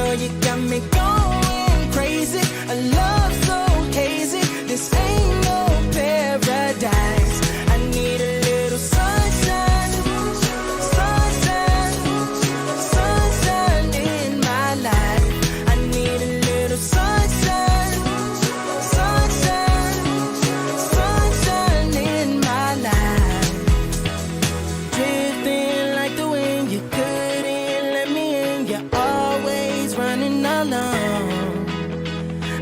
know you got me going crazy. A love so hazy, this ain't no paradise. I need a little sunshine, sunshine, sunshine in my life. I need a little sunshine, sunshine, sunshine in my life. Drifting like the wind, you couldn't let me in. You're always running alone.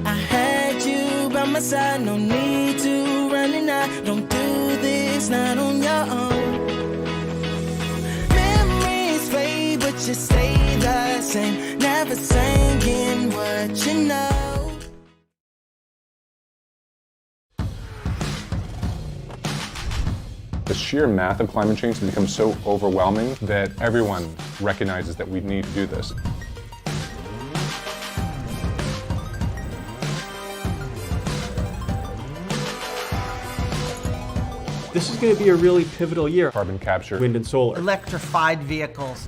I had you by my side, no need to run and I don't do this, not on your own. Memories fade, but you stay the same. Never saying what you know. The sheer math of climate change has become so overwhelming that everyone recognizes that we need to do this. This is going to be a really pivotal year. Carbon capture, Wind and solar. Electrified vehicles.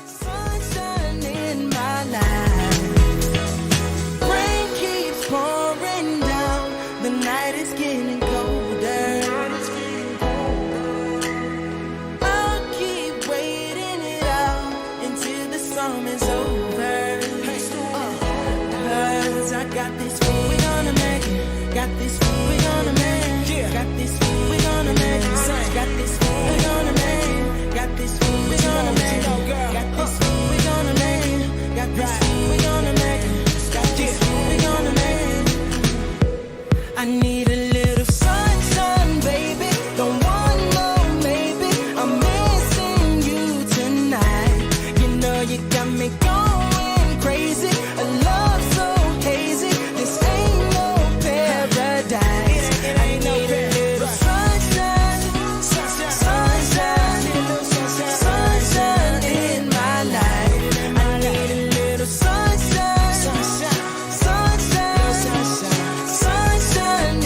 Sunshine in my life. Rain keeps pouring down. The night is getting colder. I'll keep waiting it out until the storm is over. 'Cause I got this feeling we gonna make it. Got this feeling we gonna make it. Got this feeling we gonna make it. Got this feeling we gonna make it. Got this feeling we gonna make it. Got this feeling we gonna make it. Got this feeling we gonna make it. Got this feeling we gonna make it. I need a little sunshine, baby. Don't want no maybe. I'm missing you tonight. You know you got me going crazy. A love so hazy. This ain't no paradise. I need a little sunshine, sunshine, sunshine in my life. I need a little sunshine, sunshine, sunshine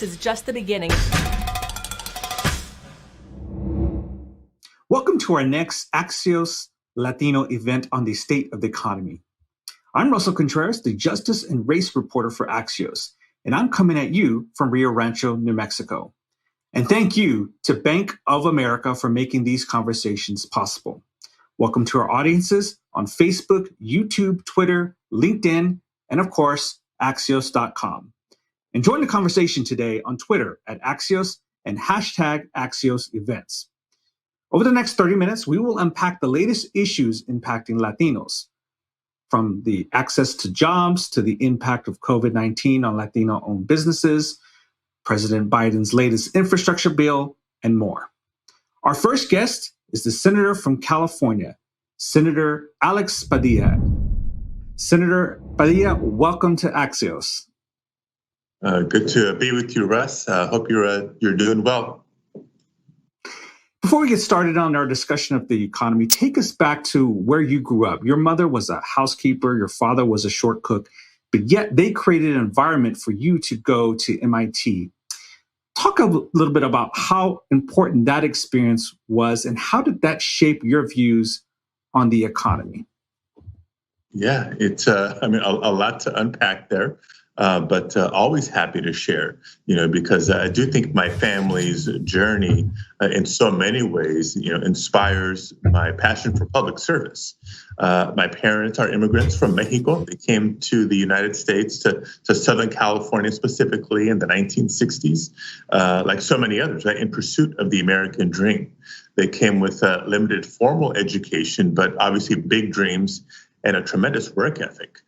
this is just the beginning. Welcome to our next Axios Latino event on the state of the economy. I'm Russell Contreras, the Justice and Race reporter for Axios, and I'm coming at you from Rio Rancho, New Mexico. And thank you to Bank of America for making these conversations possible. Welcome to our audiences on Facebook, YouTube, Twitter, LinkedIn, and of course, Axios.com. And join the conversation today on Twitter at Axios and hashtag Axios Events. Over the next 30 minutes, we will unpack the latest issues impacting Latinos, from the access to jobs to the impact of COVID-19 on Latino-owned businesses, President Biden's latest infrastructure bill, and more. Our first guest is the Senator from California, Senator Alex Padilla. Senator Padilla, welcome to Axios. Good to be with you, Russ. Hope you're doing well. Before we get started on our discussion of the economy, take us back to where you grew up. Your mother was a housekeeper, your father was a short cook, but yet they created an environment for you to go to MIT. Talk a little bit about how important that experience was and how did that shape your views on the economy? Yeah, it's a lot to unpack there, but always happy to share, because I do think my family's journey in so many ways, inspires my passion for public service. My parents are immigrants from Mexico. They came to the United States, to Southern California specifically in the 1960s, like so many others, right, in pursuit of the American dream. They came with limited formal education, but obviously big dreams and a tremendous work ethic.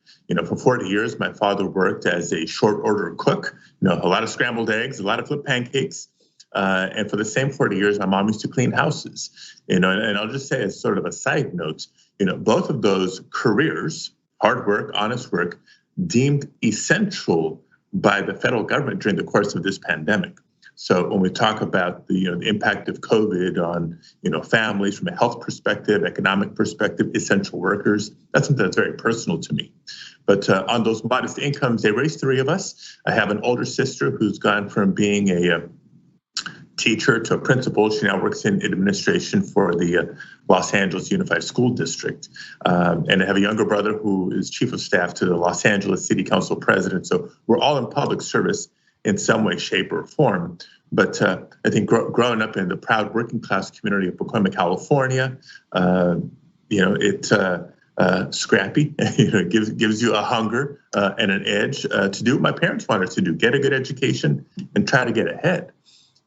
For 40 years, my father worked as a short order cook, a lot of scrambled eggs, a lot of flipped pancakes. And for the same 40 years, my mom used to clean houses, and I'll just say as sort of a side note, both of those careers, hard work, honest work, deemed essential by the federal government during the course of this pandemic. So when we talk about the impact of COVID on families from a health perspective, economic perspective, essential workers, that's something that's very personal to me. But on those modest incomes, they raised three of us. I have an older sister who's gone from being a teacher to a principal. She now works in administration for the Los Angeles Unified School District. And I have a younger brother who is chief of staff to the Los Angeles City Council president. So we're all in public service in some way, shape, or form. But I think growing up in the proud working class community of Pacoima, California, scrappy, gives you a hunger and an edge to do what my parents wanted to do, get a good education and try to get ahead.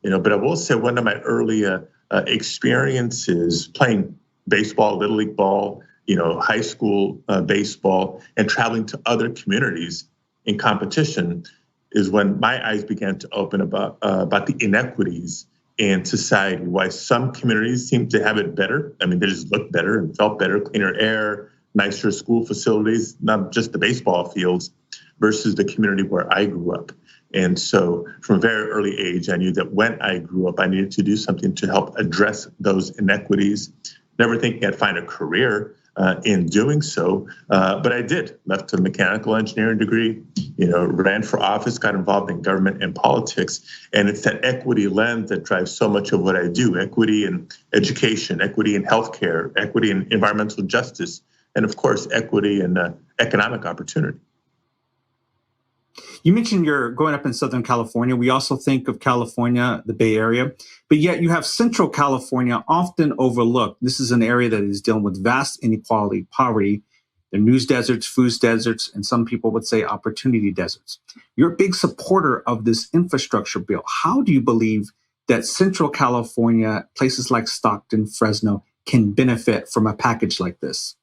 But I will say one of my early experiences playing baseball, Little League ball, high school baseball, and traveling to other communities in competition is when my eyes began to open about the inequities in society, why some communities seem to have it better. I mean, they just looked better and felt better, cleaner air, nicer school facilities, not just the baseball fields, versus the community where I grew up. And so from a very early age, I knew that when I grew up, I needed to do something to help address those inequities, never thinking I'd find a career in doing so, but I did. Left a mechanical engineering degree, ran for office, got involved in government and politics, and it's that equity lens that drives so much of what I do: equity in education, equity in healthcare, equity in environmental justice, and of course, equity in economic opportunity. You mentioned you're growing up in Southern California. We also think of California, the Bay Area, but yet you have Central California often overlooked. This is an area that is dealing with vast inequality, poverty. There are news deserts, food deserts, and some people would say opportunity deserts. You're a big supporter of this infrastructure bill. How do you believe that Central California, places like Stockton, Fresno, can benefit from a package like this?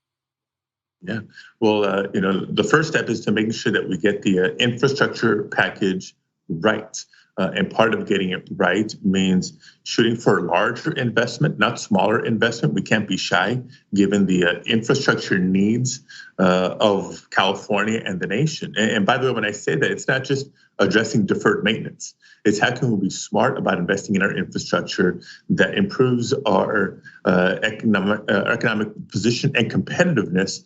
Yeah, well, the first step is to making sure that we get the infrastructure package right. And part of getting it right means shooting for larger investment, not smaller investment. We can't be shy given the infrastructure needs of California and the nation. And by the way, when I say that, it's not just addressing deferred maintenance. It's how can we be smart about investing in our infrastructure that improves our economic position and competitiveness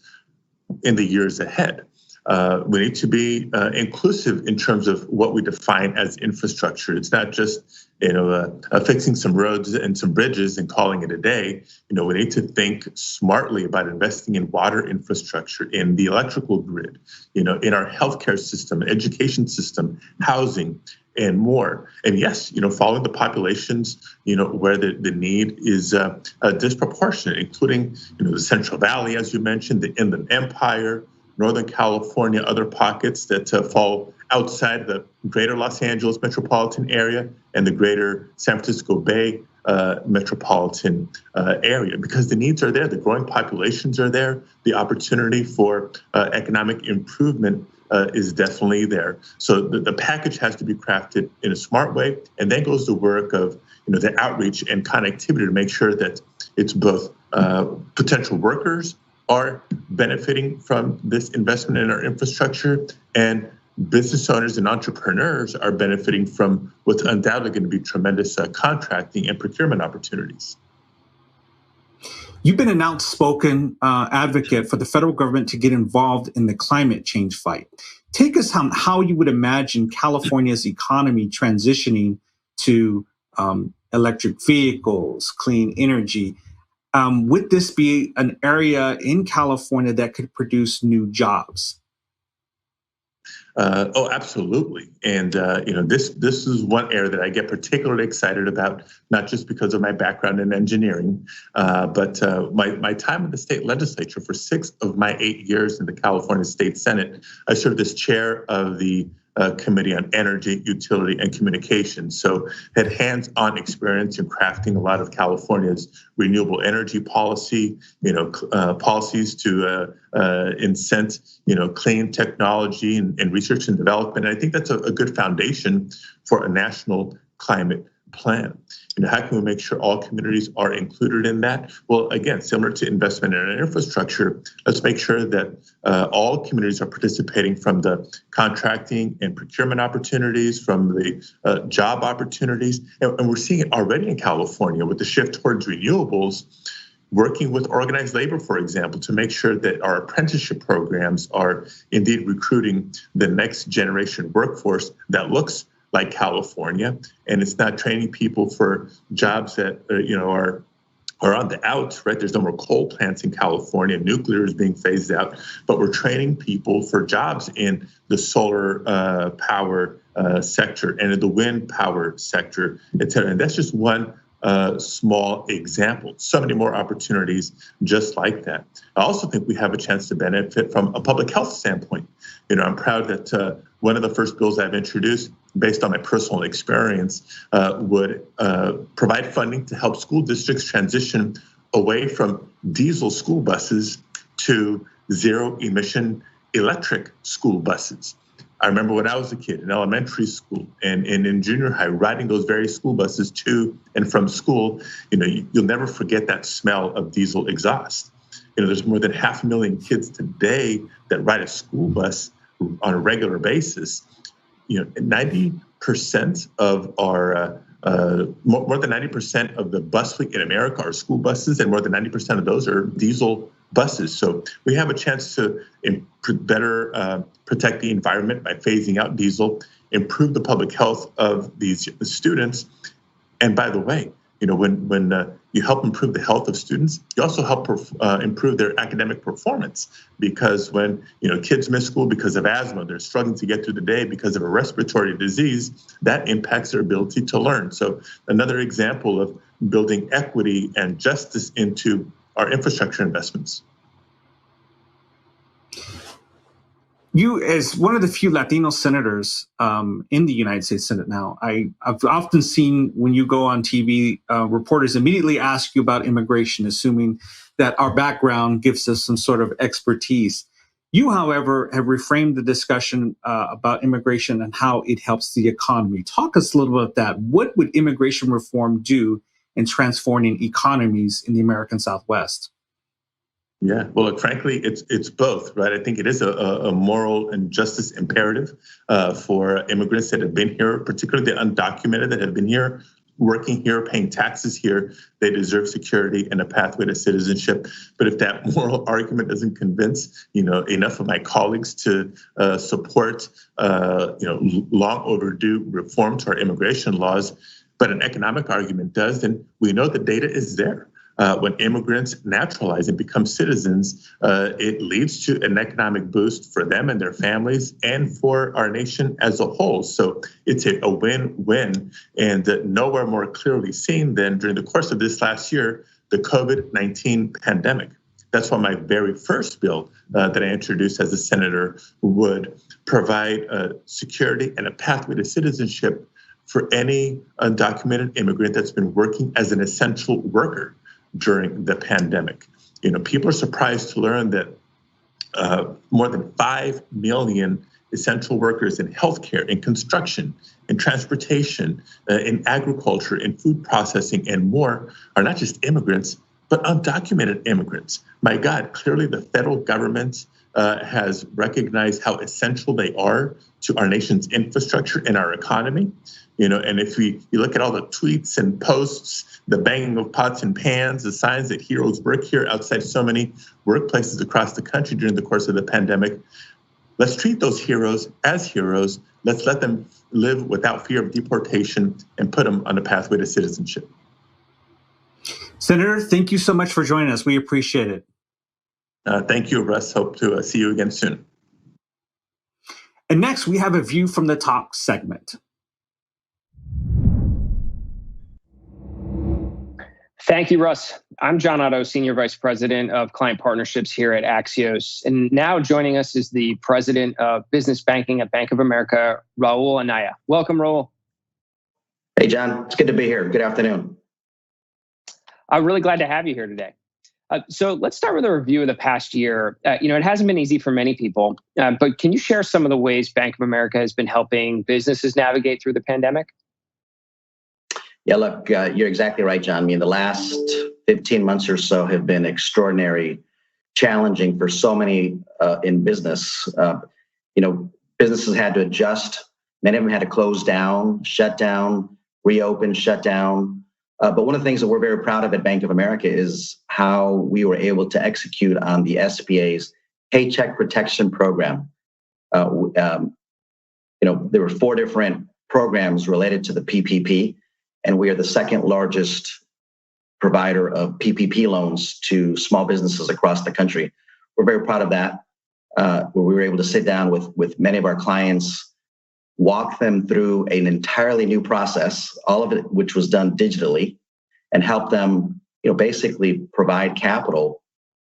in the years ahead. we need to be inclusive in terms of what we define as infrastructure. It's not just fixing some roads and some bridges and calling it a day. We need to think smartly about investing in water infrastructure, in the electrical grid, in our healthcare system, education system, housing, and more. And yes, following the populations, where the need is disproportionate, including, the Central Valley, as you mentioned, the Inland Empire, Northern California, other pockets that fall outside the greater Los Angeles metropolitan area and the greater San Francisco Bay metropolitan area, because the needs are there, the growing populations are there, the opportunity for economic improvement is definitely there. So the package has to be crafted in a smart way, and then goes the work of the outreach and connectivity to make sure that it's both potential workers are benefiting from this investment in our infrastructure, and business owners and entrepreneurs are benefiting from what's undoubtedly going to be tremendous contracting and procurement opportunities. You've been an outspoken advocate for the federal government to get involved in the climate change fight. Take us on how you would imagine California's economy transitioning to electric vehicles, clean energy. Would this be an area in California that could produce new jobs? Oh, absolutely. And, this is one area that I get particularly excited about, not just because of my background in engineering, but my time in the state legislature. For 6 of my 8 years in the California State Senate, I served as chair of the Committee on Energy, Utility, and Communications. So had hands-on experience in crafting a lot of California's renewable energy policy, policies to incent, clean technology and research and development. And I think that's a good foundation for a national climate plan. How can we make sure all communities are included in that? Well, again, similar to investment in infrastructure, let's make sure that all communities are participating from the contracting and procurement opportunities, from the job opportunities. And we're seeing it already in California with the shift towards renewables, working with organized labor, for example, to make sure that our apprenticeship programs are indeed recruiting the next generation workforce that looks like California, and it's not training people for jobs that are on the outs, right? There's no more coal plants in California. Nuclear is being phased out, but we're training people for jobs in the solar power sector and in the wind power sector, et cetera. And that's just one small example. So many more opportunities just like that. I also think we have a chance to benefit from a public health standpoint. I'm proud that one of the first bills I've introduced, based on my personal experience, would provide funding to help school districts transition away from diesel school buses to zero-emission electric school buses. I remember when I was a kid in elementary school and in junior high, riding those very school buses to and from school, you'll never forget that smell of diesel exhaust. There's more than 500,000 kids today that ride a school bus on a regular basis. 90% of our more than 90% of the bus fleet in America are school buses, and more than 90% of those are diesel buses. So we have a chance to better protect the environment by phasing out diesel, improve the public health of these students. And by the way, when you help improve the health of students, you also help improve their academic performance, because when kids miss school because of asthma, they're struggling to get through the day because of a respiratory disease, that impacts their ability to learn. So another example of building equity and justice into our infrastructure investments. You, as one of the few Latino senators in the United States Senate now, I've often seen when you go on TV, reporters immediately ask you about immigration, assuming that our background gives us some sort of expertise. You, however, have reframed the discussion about immigration and how it helps the economy. Talk us a little about that. What would immigration reform do in transforming economies in the American Southwest? Yeah, well, look, frankly, it's both, right? I think it is a moral and justice imperative for immigrants that have been here, particularly the undocumented that have been here working here, paying taxes here, they deserve security and a pathway to citizenship. But if that moral argument doesn't convince, enough of my colleagues to support, long overdue reform to our immigration laws, but an economic argument does, then we know the data is there. When immigrants naturalize and become citizens, it leads to an economic boost for them and their families and for our nation as a whole. So it's a win-win, and nowhere more clearly seen than during the course of this last year, the COVID-19 pandemic. That's why my very first bill that I introduced as a senator would provide security and a pathway to citizenship for any undocumented immigrant that's been working as an essential worker during the pandemic. People are surprised to learn that more than 5 million essential workers in healthcare, in construction, in transportation, in agriculture, in food processing, and more are not just immigrants, but undocumented immigrants. My God, clearly the federal government has recognized how essential they are to our nation's infrastructure and our economy. And if you look at all the tweets and posts, the banging of pots and pans, the signs that heroes work here outside so many workplaces across the country during the course of the pandemic, let's treat those heroes as heroes. Let's let them live without fear of deportation and put them on a pathway to citizenship. Senator, thank you so much for joining us. We appreciate it. Thank you, Russ. Hope to see you again soon. And next, we have a View from the Top segment. Thank you, Russ. I'm John Otto, Senior Vice President of Client Partnerships here at Axios. And now joining us is the President of Business Banking at Bank of America, Raul Anaya. Welcome, Raul. Hey, John. It's good to be here. Good afternoon. I'm really glad to have you here today. So let's start with a review of the past year. It hasn't been easy for many people, but can you share some of the ways Bank of America has been helping businesses navigate through the pandemic? Yeah, look, you're exactly right, John. I mean, the last 15 months or so have been extraordinary, challenging for so many in business. Businesses had to adjust. Many of them had to close down, shut down, reopen, shut down. But one of the things that we're very proud of at Bank of America is how we were able to execute on the SBA's Paycheck Protection Program. There were 4 different programs related to the PPP, and we are the second largest provider of PPP loans to small businesses across the country. We're very proud of that, where we were able to sit down with many of our clients, walk them through an entirely new process, all of it which was done digitally, and help them, basically provide capital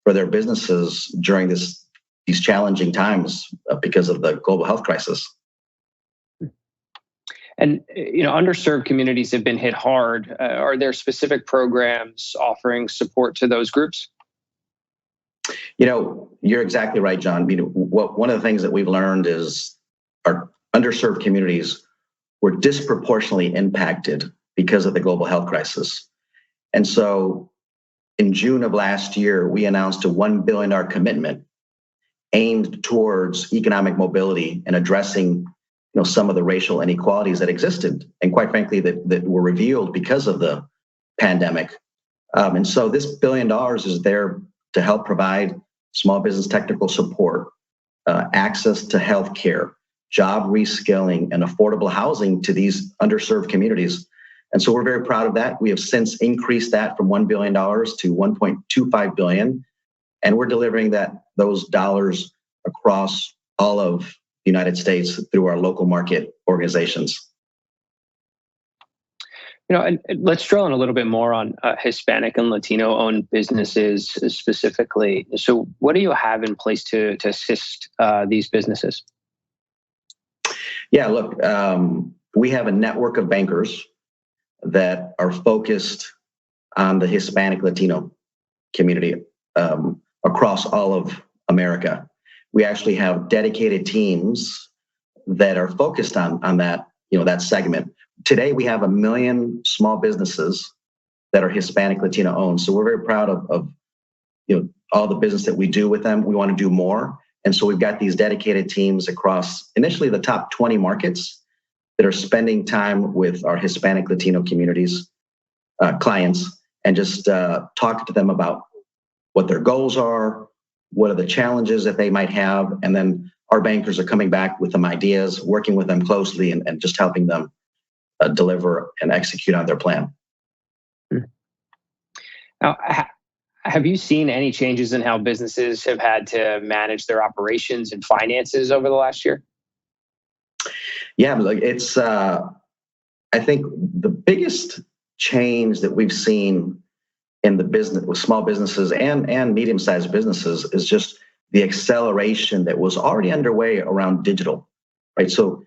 for their businesses during these challenging times because of the global health crisis. And underserved communities have been hit hard. Are there specific programs offering support to those groups? You're exactly right, John. One of the things that we've learned is our underserved communities were disproportionately impacted because of the global health crisis. And so in June of last year, we announced a $1 billion commitment aimed towards economic mobility and addressing some of the racial inequalities that existed, and quite frankly, that were revealed because of the pandemic. And so this $1 billion is there to help provide small business technical support, access to healthcare, job reskilling, and affordable housing to these underserved communities. And so we're very proud of that. We have since increased that from $1 billion to $1.25 billion, and we're delivering those dollars across all of the United States through our local market organizations. And let's drill in a little bit more on Hispanic and Latino-owned businesses specifically. So what do you have in place to assist these businesses? Yeah, look, we have a network of bankers that are focused on the Hispanic Latino community across all of America. We actually have dedicated teams that are focused on that, that segment. Today, we have 1 million small businesses that are Hispanic Latino owned. So we're very proud of all the business that we do with them. We want to do more. And so we've got these dedicated teams across initially the top 20 markets. that are spending time with our Hispanic Latino communities, clients, and just talk to them about what their goals are, what are the challenges that they might have, and then our bankers are coming back with some ideas, working with them closely, and just helping them deliver and execute on their plan. Now, have you seen any changes in how businesses have had to manage their operations and finances over the last year? Yeah, like it's. I think the biggest change that we've seen in the business with small businesses and medium-sized businesses is just the acceleration that was already underway around digital, right? So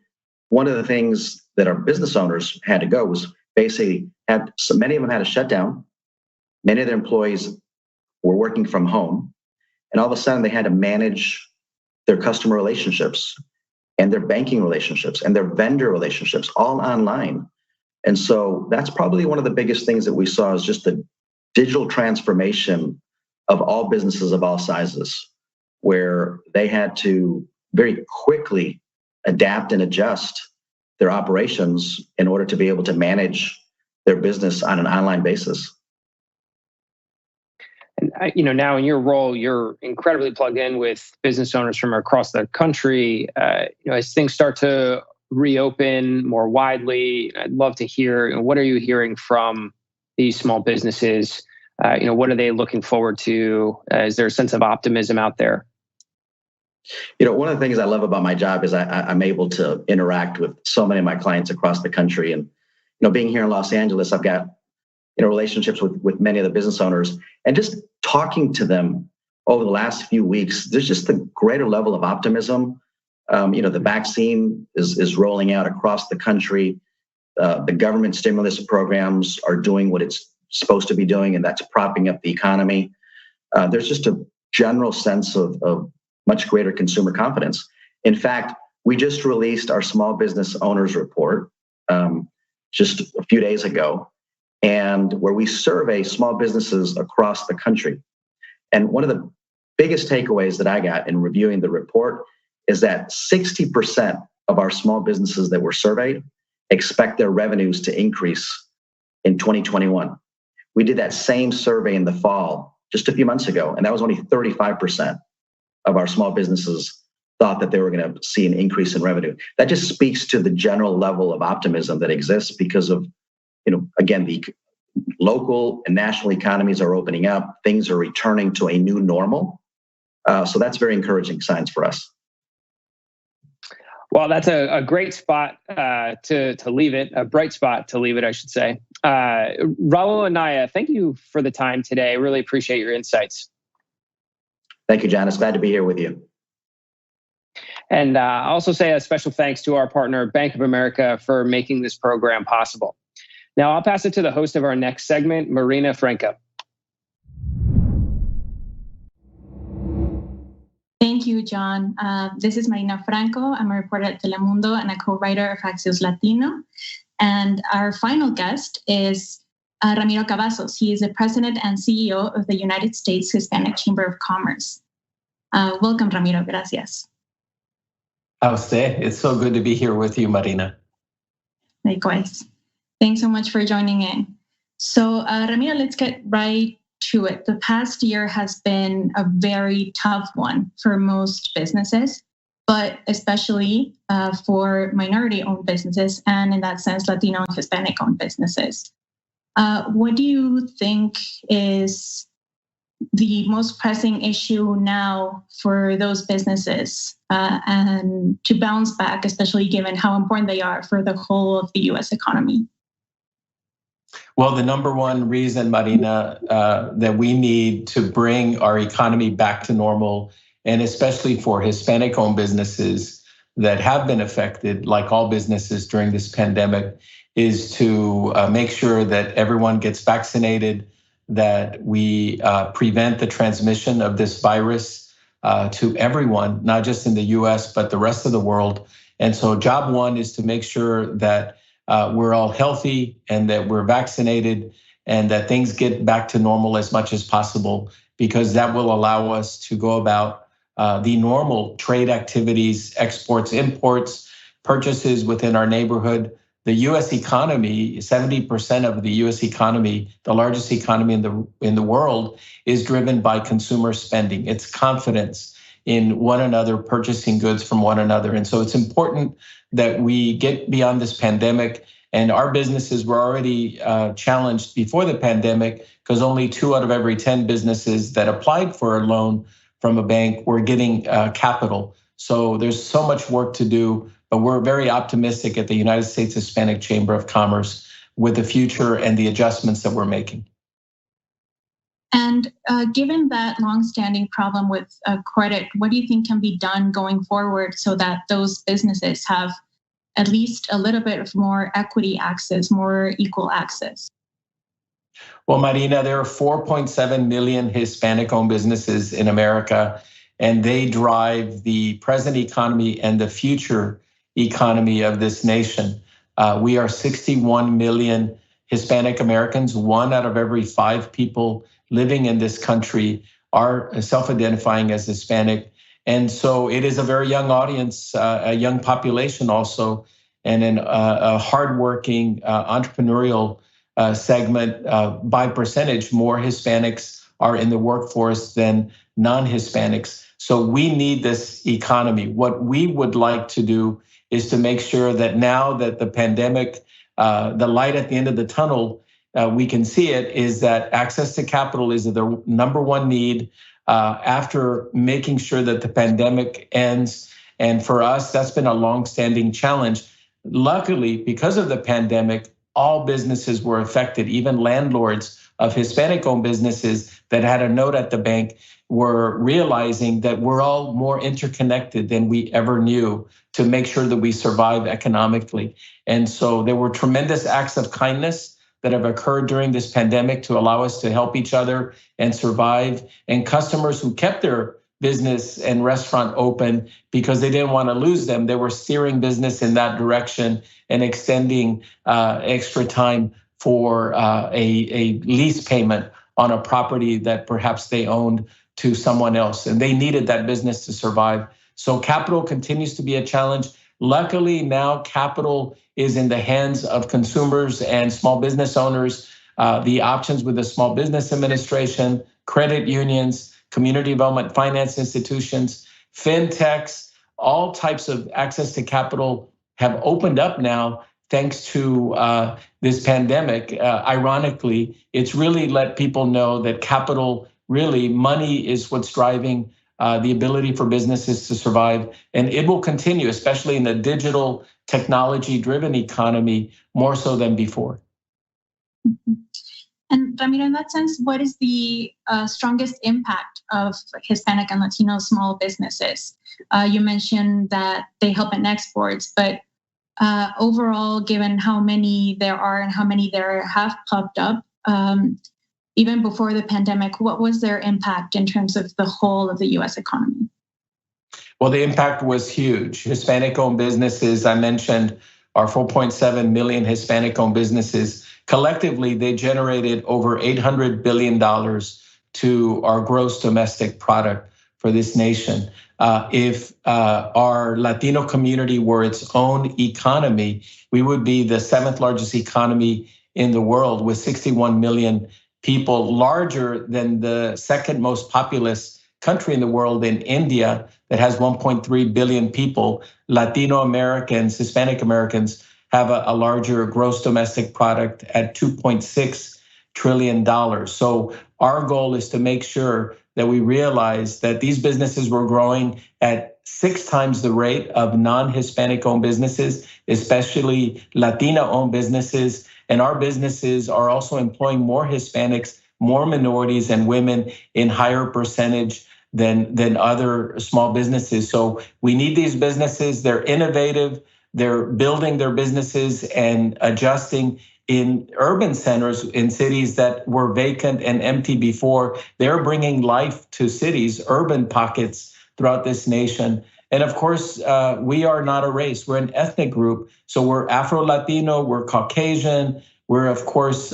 one of the things that our business owners had to go was basically so many of them had to shut down. Many of their employees were working from home, and all of a sudden they had to manage their customer relationships and their banking relationships and their vendor relationships all online. And so that's probably one of the biggest things that we saw is just the digital transformation of all businesses of all sizes, where they had to very quickly adapt and adjust their operations in order to be able to manage their business on an online basis. And now in your role, you're incredibly plugged in with business owners from across the country. As things start to reopen more widely, I'd love to hear, what are you hearing from these small businesses? What are they looking forward to? Is there a sense of optimism out there? One of the things I love about my job is I'm able to interact with so many of my clients across the country. And, being here in Los Angeles, I've got, relationships with many of the business owners, and just talking to them over the last few weeks, there's just a greater level of optimism. The vaccine is rolling out across the country. The government stimulus programs are doing what it's supposed to be doing, and that's propping up the economy. There's just a general sense of much greater consumer confidence. In fact, we just released our small business owners report just a few days ago, and where we survey small businesses across the country. And one of the biggest takeaways that I got in reviewing the report is that 60% of our small businesses that were surveyed expect their revenues to increase in 2021. We did that same survey in the fall just a few months ago, and that was only 35% of our small businesses thought that they were going to see an increase in revenue. That just speaks to the general level of optimism that exists because of, again, the local and national economies are opening up. Things are returning to a new normal. So that's very encouraging signs for us. Well, that's a great spot to leave it, a bright spot to leave it, I should say. Raul and Naya, thank you for the time today. I really appreciate your insights. Thank you, John. It's glad to be here with you. And I'll also say a special thanks to our partner, Bank of America, for making this program possible. Now, I'll pass it to the host of our next segment, Marina Franco. Thank you, John. This is Marina Franco. I'm a reporter at Telemundo and a co-writer of Axios Latino. And our final guest is Ramiro Cavazos. He is the president and CEO of the United States Hispanic Chamber of Commerce. Welcome, Ramiro. Gracias. It's so good to be here with you, Marina. Likewise. Thanks so much for joining in. So, Ramiro, let's get right to it. The past year has been a very tough one for most businesses, but especially for minority-owned businesses, and in that sense, Latino and Hispanic-owned businesses. What do you think is the most pressing issue now for those businesses and to bounce back, especially given how important they are for the whole of the U.S. economy? Well, the number one reason, Marina, that we need to bring our economy back to normal, and especially for Hispanic-owned businesses that have been affected, like all businesses during this pandemic, is to make sure that everyone gets vaccinated, that we prevent the transmission of this virus to everyone, not just in the US, but the rest of the world. And so job one is to make sure that we're all healthy and that we're vaccinated and that things get back to normal as much as possible, because that will allow us to go about the normal trade activities, exports, imports, purchases within our neighborhood. The U.S. economy, 70% of the U.S. economy, the largest economy in the world, is driven by consumer spending. It's confidence in one another, purchasing goods from one another. And so it's important that we get beyond this pandemic. And our businesses were already challenged before the pandemic because only 2 out of every 10 businesses that applied for a loan from a bank were getting capital. So there's so much work to do, but we're very optimistic at the United States Hispanic Chamber of Commerce with the future and the adjustments that we're making. And given that longstanding problem with credit, what do you think can be done going forward so that those businesses have at least a little bit of more equity access, more equal access? Well, Marina, there are 4.7 million Hispanic-owned businesses in America, and they drive the present economy and the future economy of this nation. We are 61 million Hispanic Americans. 1 out of every 5 people living in this country are self-identifying as Hispanic. And so it is a very young audience, a young population also, and a hardworking entrepreneurial segment. By percentage, more Hispanics are in the workforce than non-Hispanics. So we need this economy. What we would like to do is to make sure that now that the pandemic, the light at the end of the tunnel, we can see it, is that access to capital is the number one need after making sure that the pandemic ends. And for us, that's been a longstanding challenge. Luckily, because of the pandemic, all businesses were affected. Even landlords of Hispanic-owned businesses that had a note at the bank were realizing that we're all more interconnected than we ever knew to make sure that we survive economically. And so there were tremendous acts of kindness that have occurred during this pandemic to allow us to help each other and survive. And customers who kept their business and restaurant open because they didn't want to lose them, they were steering business in that direction and extending extra time for a lease payment on a property that perhaps they owned to someone else. And they needed that business to survive. So capital continues to be a challenge. Luckily, now capital is in the hands of consumers and small business owners. The options with the Small Business Administration, credit unions, community development finance institutions, fintechs, all types of access to capital have opened up now thanks to this pandemic. Ironically, it's really let people know that capital, really money, is what's driving the ability for businesses to survive. And it will continue, especially in the digital technology-driven economy, more so than before. Mm-hmm. And Ramiro, in that sense, what is the strongest impact of Hispanic and Latino small businesses? You mentioned that they help in exports, but overall, given how many there are and how many there have popped up, even before the pandemic, what was their impact in terms of the whole of the US economy? Well, the impact was huge. Hispanic-owned businesses, I mentioned, are 4.7 million Hispanic-owned businesses. Collectively, they generated over $800 billion to our gross domestic product for this nation. If our Latino community were its own economy, we would be the 7th largest economy in the world with 61 million people, larger than the 2nd most populous country in the world, in India, that has 1.3 billion people. Latino Americans, Hispanic Americans have a larger gross domestic product at $2.6 trillion. So our goal is to make sure that we realize that these businesses were growing at 6 times the rate of non-Hispanic owned businesses, especially Latino owned businesses. And our businesses are also employing more Hispanics, more minorities and women in higher percentage than other small businesses. So we need these businesses. They're innovative. They're building their businesses and adjusting in urban centers in cities that were vacant and empty before. They're bringing life to cities, urban pockets throughout this nation. And of course, we are not a race. We're an ethnic group. So we're Afro-Latino, we're Caucasian, we're of course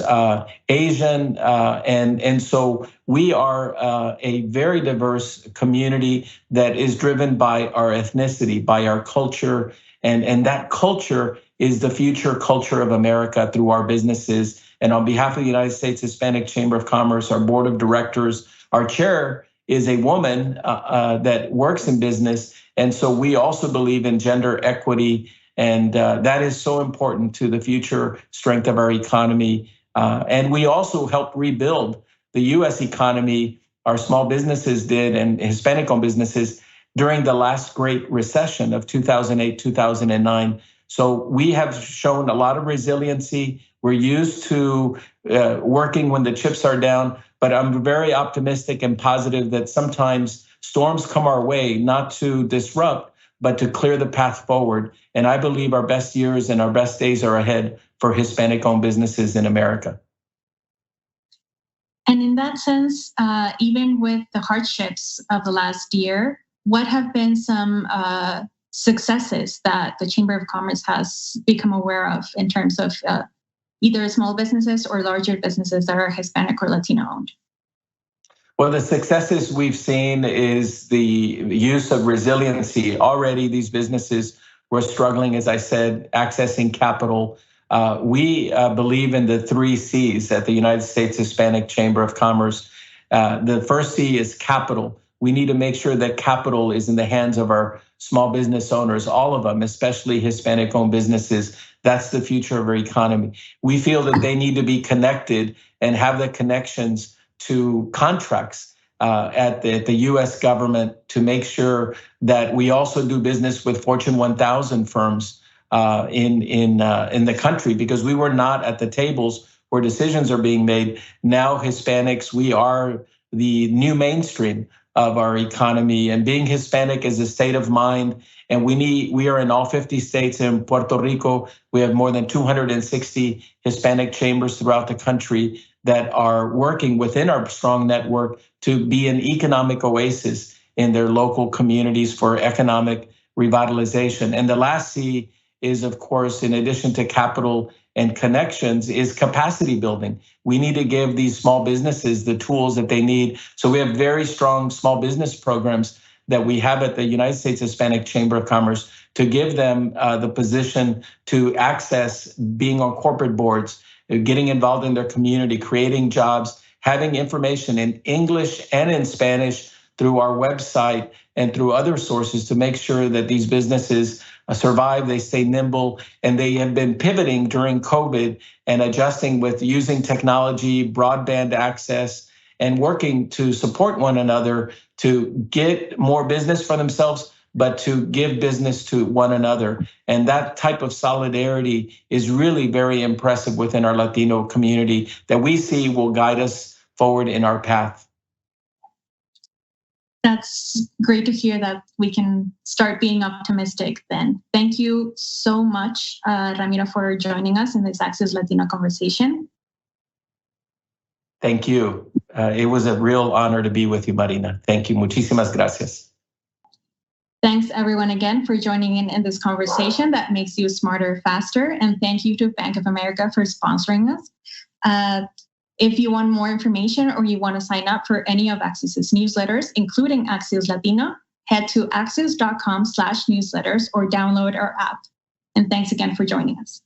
Asian. And so we are a very diverse community that is driven by our ethnicity, by our culture, And that culture is the future culture of America through our businesses. And on behalf of the United States Hispanic Chamber of Commerce, our board of directors, our chair is a woman that works in business. And so we also believe in gender equity. And that is so important to the future strength of our economy. And we also help rebuild the US economy. Our small businesses did, and Hispanic-owned businesses, during the last great recession of 2008, 2009. So we have shown a lot of resiliency. We're used to working when the chips are down, but I'm very optimistic and positive that sometimes storms come our way, not to disrupt, but to clear the path forward. And I believe our best years and our best days are ahead for Hispanic-owned businesses in America. And in that sense, even with the hardships of the last year, what have been some successes that the Chamber of Commerce has become aware of in terms of either small businesses or larger businesses that are Hispanic or Latino owned? Well, the successes we've seen is the use of resiliency. Already these businesses were struggling, as I said, accessing capital. We believe in the 3 C's at the United States Hispanic Chamber of Commerce. The first C is capital. We need to make sure that capital is in the hands of our small business owners, all of them, especially Hispanic-owned businesses. That's the future of our economy. We feel that they need to be connected and have the connections to contracts at the U.S. government to make sure that we also do business with Fortune 1000 firms in the country, because we were not at the tables where decisions are being made. Now Hispanics, we are the new mainstream of our economy, and being Hispanic is a state of mind. And we are in all 50 states. In Puerto Rico, we have more than 260 Hispanic chambers throughout the country that are working within our strong network to be an economic oasis in their local communities for economic revitalization. And the last C is, of course, in addition to capital and connections, is capacity building. We need to give these small businesses the tools that they need. So we have very strong small business programs that we have at the United States Hispanic Chamber of Commerce to give them the position to access being on corporate boards, getting involved in their community, creating jobs, having information in English and in Spanish through our website and through other sources to make sure that these businesses survive, they stay nimble, and they have been pivoting during COVID and adjusting with using technology, broadband access, and working to support one another to get more business for themselves, but to give business to one another. And that type of solidarity is really very impressive within our Latino community that we see will guide us forward in our path. That's great to hear that we can start being optimistic then. Thank you so much, Ramiro, for joining us in this Axios Latino conversation. Thank you. It was a real honor to be with you, Marina. Thank you. Muchísimas gracias. Thanks everyone again for joining in this conversation that makes you smarter, faster. And thank you to Bank of America for sponsoring us. If you want more information or you want to sign up for any of Axios' newsletters, including Axios Latino, head to axios.com/newsletters or download our app. And thanks again for joining us.